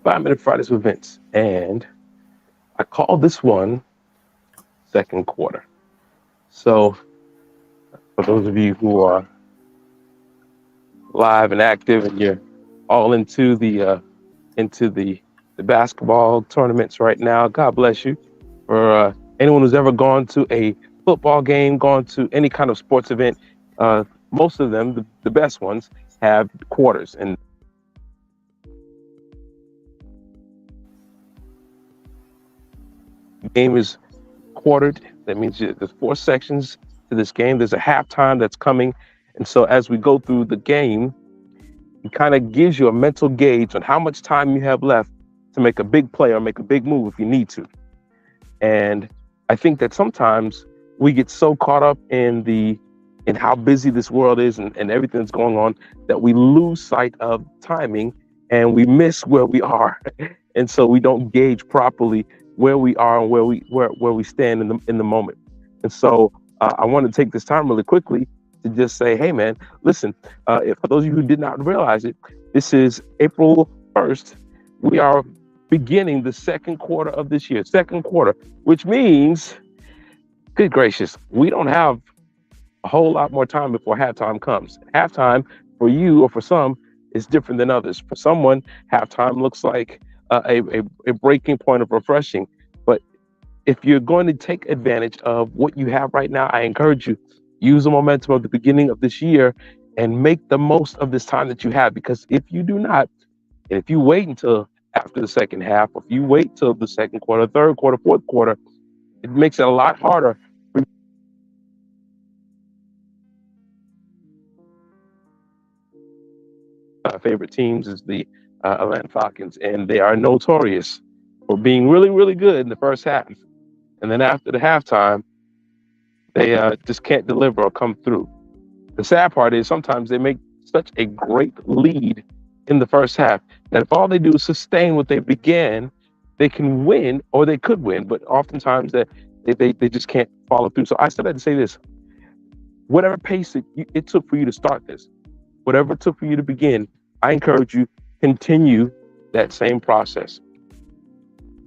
5 Minute Fridays with Vince, and I call this one second quarter. So, for those of you who are live and active, and you're all into the basketball tournaments right now, God bless you. For anyone who's ever gone to a football game, gone to any kind of sports event, most of them, the best ones, have quarters, and the game is quartered. That means there's four sections to this game. There's a halftime that's coming. And so as we go through the game, it kind of gives you a mental gauge on how much time you have left to make a big play or make a big move if you need to. And I think that sometimes we get so caught up in how busy this world is and everything that's going on that we lose sight of timing and we miss where we are. And so we don't gauge properly where we are and where we stand in the moment. And so I want to take this time really quickly to just say, hey man, listen, if for those of you who did not realize it, this is April 1st. We are beginning the second quarter of this year, second quarter, which means, good gracious, we don't have a whole lot more time before halftime comes. Halftime for you or for some is different than others. For someone, halftime looks like a breaking point of refreshing. But if you're going to take advantage of what you have right now, I encourage you, use the momentum of the beginning of this year and make the most of this time that you have. Because if you do not, and if you wait until after the second half, or if you wait till the second quarter, third quarter, fourth quarter, it makes it a lot harder. Favorite teams is the Atlanta Falcons, and they are notorious for being really, really good in the first half. And then after the halftime, they just can't deliver or come through. The sad part is sometimes they make such a great lead in the first half that if all they do is sustain what they began, they can win or they could win. But oftentimes they just can't follow through. So I said that to say this: whatever pace it took for you to start this, whatever it took for you to begin, I encourage you, continue that same process.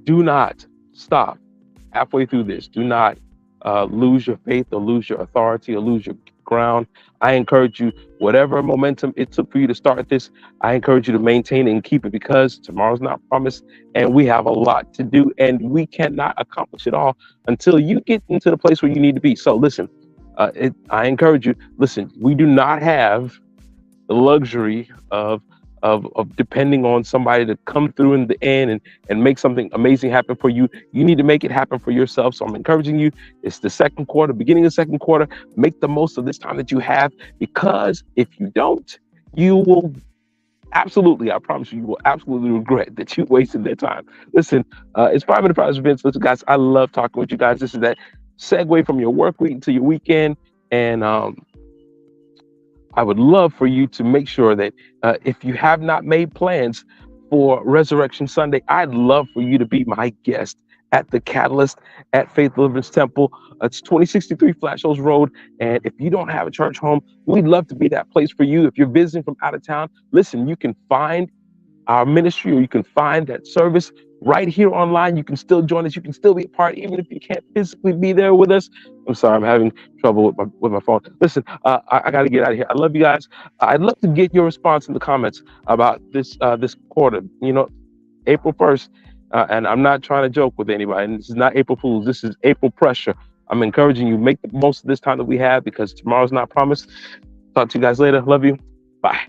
Do not stop halfway through this. Do not lose your faith or lose your authority or lose your ground. I encourage you, whatever momentum it took for you to start this, I encourage you to maintain it and keep it, because tomorrow's not promised and we have a lot to do and we cannot accomplish it all until you get into the place where you need to be. So listen, I encourage you, listen, we do not have the luxury of depending on somebody to come through in the end and make something amazing happen for you. You need to make it happen for yourself. So I'm encouraging you. It's the second quarter, beginning of the second quarter. Make the most of this time that you have, because if you don't, you will absolutely, I promise you will absolutely regret that you wasted that time. Listen, it's 5 Minute Fridays events. Listen, guys, I love talking with you guys. This is that segue from your work week to your weekend. And I would love for you to make sure that if you have not made plans for Resurrection Sunday, I'd love for you to be my guest at the Catalyst at Faith Deliverance Temple. It's 2063 Flat Shoals Road. And if you don't have a church home, we'd love to be that place for you. If you're visiting from out of town, listen, you can find our ministry, or you can find that service right here online. You can still join us. You can still be a part, even if you can't physically be there with us. I'm sorry, I'm having trouble with my phone. Listen, I got to get out of here. I love you guys. I'd love to get your response in the comments about this quarter. You know, April 1st, and I'm not trying to joke with anybody. And this is not April Fools. This is April pressure. I'm encouraging you, make the most of this time that we have, because tomorrow's not promised. Talk to you guys later. Love you. Bye.